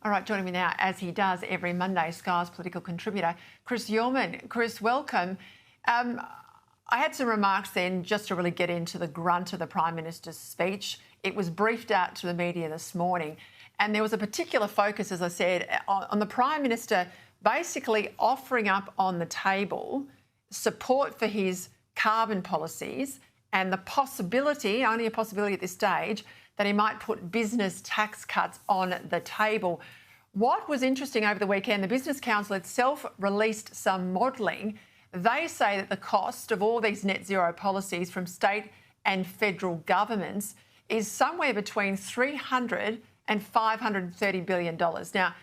All right, joining me now, as he does every Monday, Sky's political contributor, Chris Uhlmann. Chris, welcome. I had some remarks then just to really get into the grunt of the Prime Minister's speech. It was briefed out to the media this morning, and there was a particular focus, as I said, on the Prime Minister basically offering up on the table support for his carbon policies and the possibility, only a possibility at this stage, that he might put business tax cuts on the table. What was interesting over the weekend, the Business Council itself released some modelling. They say that the cost of all these net zero policies from state and federal governments is somewhere between $300 and $530 billion. Now,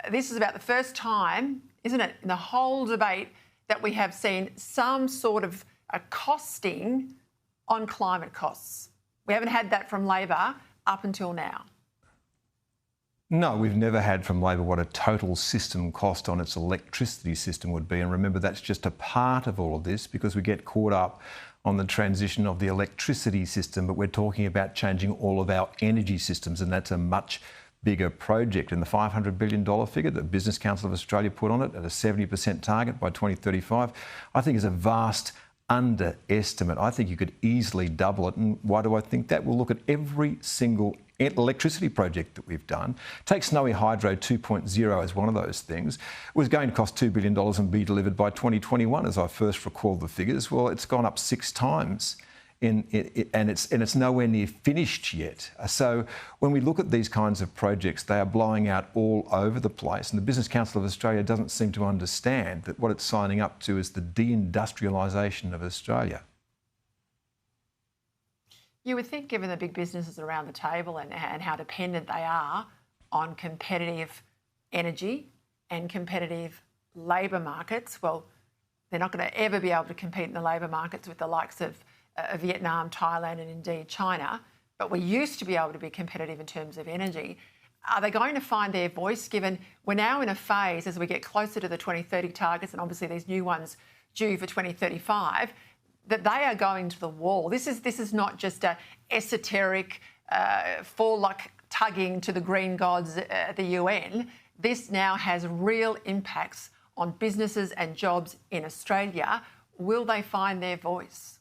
this is about the first time, isn't it, in the whole debate that we have seen some sort of a costing on climate costs. We haven't had that from Labor up until now. No, we've never had from Labor what a total system cost on its electricity system would be. And remember, that's just a part of all of this because we get caught up on the transition of the electricity system, but we're talking about changing all of our energy systems, and that's a much bigger project. And the $500 billion figure that the Business Council of Australia put on it at a 70% target by 2035, I think is a vast underestimate. I think you could easily double it. And why do I think that? We'll look at every single electricity project that we've done. Take Snowy Hydro 2.0 as one of those things. It was going to cost $2 billion and be delivered by 2021, as I first recall the figures. Well, it's gone up 6 times. And it's nowhere near finished yet. So when we look at these kinds of projects, they are blowing out all over the place. And the Business Council of Australia doesn't seem to understand that what it's signing up to is the deindustrialisation of Australia. You would think, given the big businesses around the table and how dependent they are on competitive energy and competitive labour markets, well, they're not going to ever be able to compete in the labour markets with the likes of Vietnam, Thailand and indeed China, but we used to be able to be competitive in terms of energy. Are they going to find their voice, given we're now in a phase as we get closer to the 2030 targets and obviously these new ones due for 2035, that they are going to the wall? This is not just a esoteric forelock tugging to the green gods at the UN. This now has real impacts on businesses and jobs in Australia. Will they find their voice?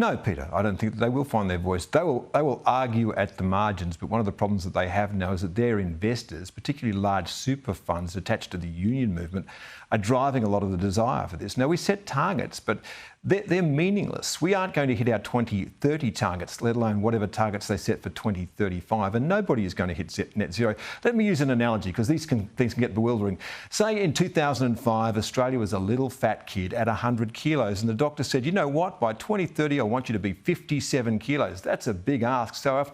No, Peter, I don't think that they will find their voice. They will argue at the margins, but one of the problems that they have now is that their investors, particularly large super funds attached to the union movement, are driving a lot of the desire for this. Now, we set targets, but they're meaningless. We aren't going to hit our 2030 targets, let alone whatever targets they set for 2035, and nobody is going to hit net zero. Let me use an analogy, because things can get bewildering. Say in 2005, Australia was a little fat kid at 100 kilos, and the doctor said, you know what, by 2030, I want you to be 57 kilos. That's a big ask. So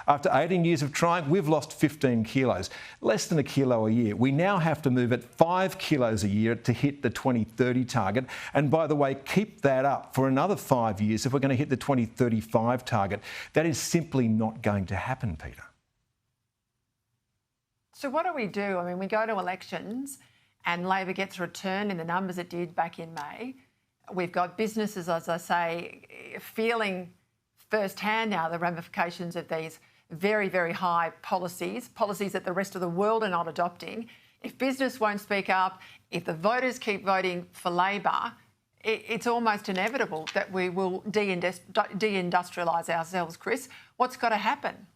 after 18 years of trying, we've lost 15 kilos, less than a kilo a year. We now have to move at 5 kilos a year to hit the 2030 target. And by the way, keep that up for another 5 years if we're going to hit the 2035 target. That is simply not going to happen, Peter. So what do we do? I mean, we go to elections and Labor gets returned in the numbers it did back in May. We've got businesses, as I say, feeling firsthand now the ramifications of these very, very high policies that the rest of the world are not adopting. If business won't speak up, if the voters keep voting for Labor, it's almost inevitable that we will deindustrialise ourselves, Chris. What's got to happen?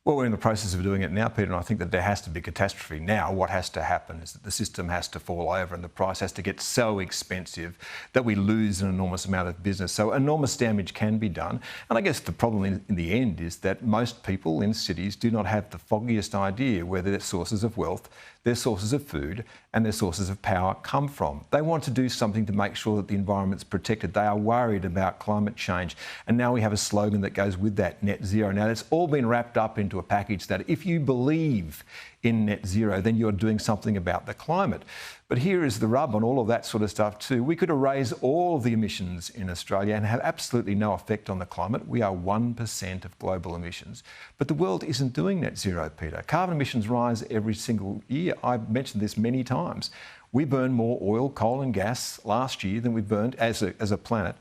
Well, we're in the process of doing it now, Peter, and I think that there has to be catastrophe. Now, what has to happen is that the system has to fall over and the price has to get so expensive that we lose an enormous amount of business. So enormous damage can be done. And I guess the problem in the end is that most people in cities do not have the foggiest idea where their sources of wealth, their sources of food and their sources of power come from. They want to do something to make sure that the environment's protected. They are worried about climate change. And now we have a slogan that goes with that, net zero. Now, it's all been wrapped up into a package that if you believe in net zero, then you're doing something about the climate. But here is the rub on all of that sort of stuff too. We could erase all of the emissions in Australia and have absolutely no effect on the climate. We are 1% of global emissions. But the world isn't doing net zero, Peter. Carbon emissions rise every single year. I've mentioned this many times. We burned more oil, coal and gas last year than we burned as a planet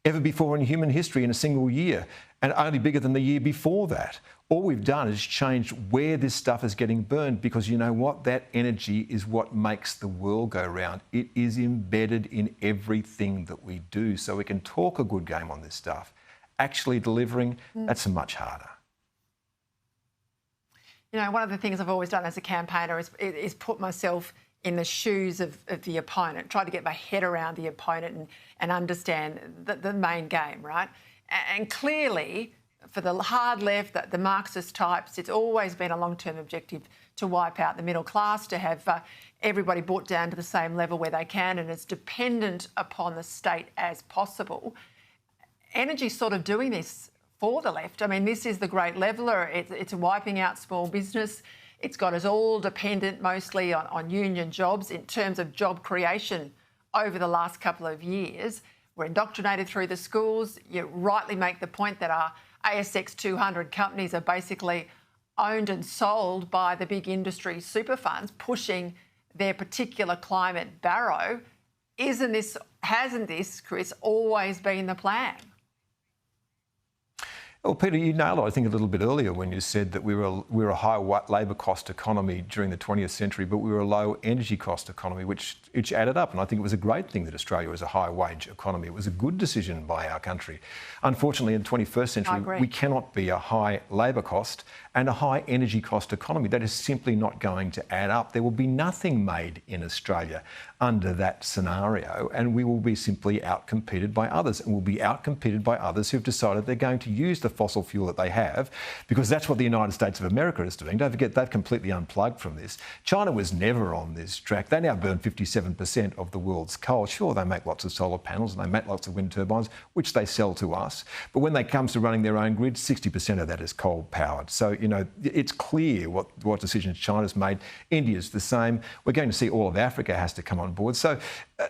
ever before in human history in a single year. and only bigger than the year before that. All we've done is changed where this stuff is getting burned, because you know what? That energy is what makes the world go round. It is embedded in everything that we do. So we can talk a good game on this stuff. Actually delivering, that's much harder. You know, one of the things I've always done as a campaigner is put myself in the shoes of the opponent, try to get my head around the opponent and understand the main game, right? And clearly, for the hard left, the Marxist types, it's always been a long-term objective to wipe out the middle class, to have everybody brought down to the same level where they can, and as dependent upon the state as possible. Energy's sort of doing this for the left. I mean, this is the great leveller. It's wiping out small business. It's got us all dependent mostly on union jobs in terms of job creation over the last couple of years. We're indoctrinated through the schools. You rightly make the point that our ASX 200 companies are basically owned and sold by the big industry super funds pushing their particular climate barrow. Hasn't this, Chris, always been the plan? Well, Peter, you nailed it, I think, a little bit earlier when you said that we were a high labour cost economy during the 20th century, but we were a low energy cost economy, which added up. And I think it was a great thing that Australia was a high wage economy. It was a good decision by our country. Unfortunately, in the 21st century, we cannot be a high labour cost and a high energy cost economy. That is simply not going to add up. There will be nothing made in Australia under that scenario, and we will be simply outcompeted by others, and we'll be outcompeted by others who've decided they're going to use the fossil fuel that they have, because that's what the United States of America is doing. Don't forget, they've completely unplugged from this. China was never on this track. They now burn 57% of the world's coal. Sure, they make lots of solar panels and they make lots of wind turbines, which they sell to us. But when it comes to running their own grid, 60% of that is coal-powered. So, you know, it's clear what decisions China's made. India's the same. We're going to see all of Africa has to come on board. So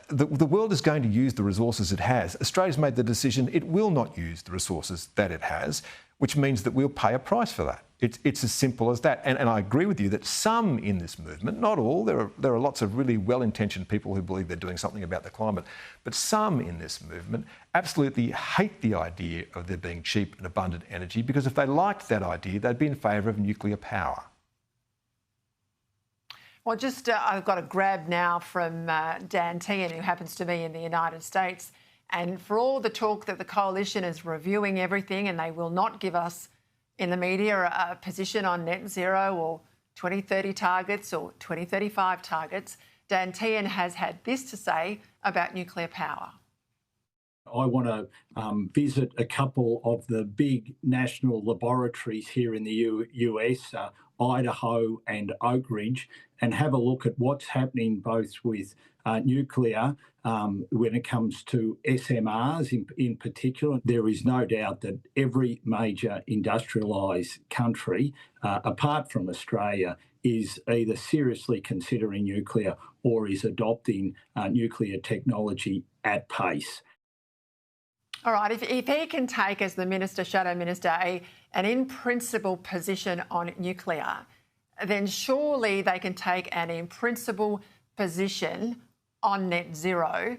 the world is going to use the resources it has. Australia's made the decision it will not use the resources that it has, which means that we'll pay a price for that. It's as simple as that. And I agree with you that some in this movement, not all, there are lots of really well-intentioned people who believe they're doing something about the climate, but some in this movement absolutely hate the idea of there being cheap and abundant energy, because if they liked that idea, they'd be in favour of nuclear power. Well, I've got a grab now from Dan Tehan, who happens to be in the United States. And for all the talk that the coalition is reviewing everything and they will not give us in the media a position on net zero or 2030 targets or 2035 targets, Dan Tehan has had this to say about nuclear power. I want to visit a couple of the big national laboratories here in the US, Idaho and Oak Ridge, and have a look at what's happening both with nuclear when it comes to SMRs in particular. There is no doubt that every major industrialised country, apart from Australia, is either seriously considering nuclear or is adopting nuclear technology at pace. All right, if he can take, as the Minister, Shadow Minister, an in-principle position on nuclear, then surely they can take an in-principle position on net zero,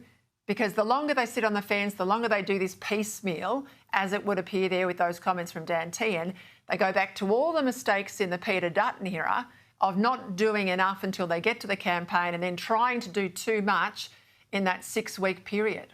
because the longer they sit on the fence, the longer they do this piecemeal, as it would appear there with those comments from Dan Tehan, they go back to all the mistakes in the Peter Dutton era of not doing enough until they get to the campaign and then trying to do too much in that 6-week period.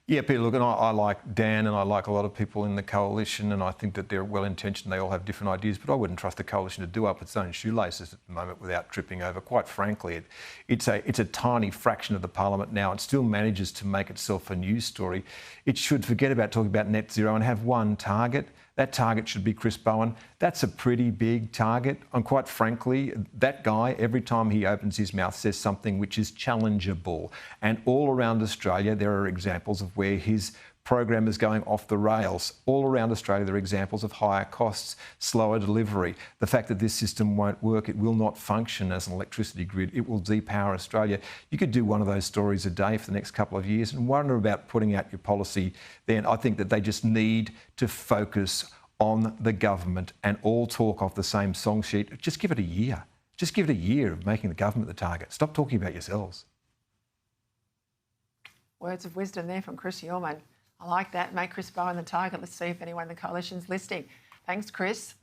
Yeah, Peter, look, and I like Dan and I like a lot of people in the coalition, and I think that they're well-intentioned. They all have different ideas, but I wouldn't trust the coalition to do up its own shoelaces at the moment without tripping over. Quite frankly, it's a tiny fraction of the parliament now. It still manages to make itself a news story. It should forget about talking about net zero and have one target. That target should be Chris Bowen. That's a pretty big target. And quite frankly, that guy, every time he opens his mouth, says something which is challengeable. And all around Australia, there are examples of where his program is going off the rails. All around Australia, there are examples of higher costs, slower delivery, the fact that this system won't work, it will not function as an electricity grid, it will depower Australia. You could do one of those stories a day for the next couple of years and wonder about putting out your policy then. I think that they just need to focus on the government and all talk off the same song sheet. Just give it a year. Just give it a year of making the government the target. Stop talking about yourselves. Words of wisdom there from Chris Uhlmann. I like that. Make Chris Bowen the target. Let's see if anyone in the coalition's listening. Thanks, Chris.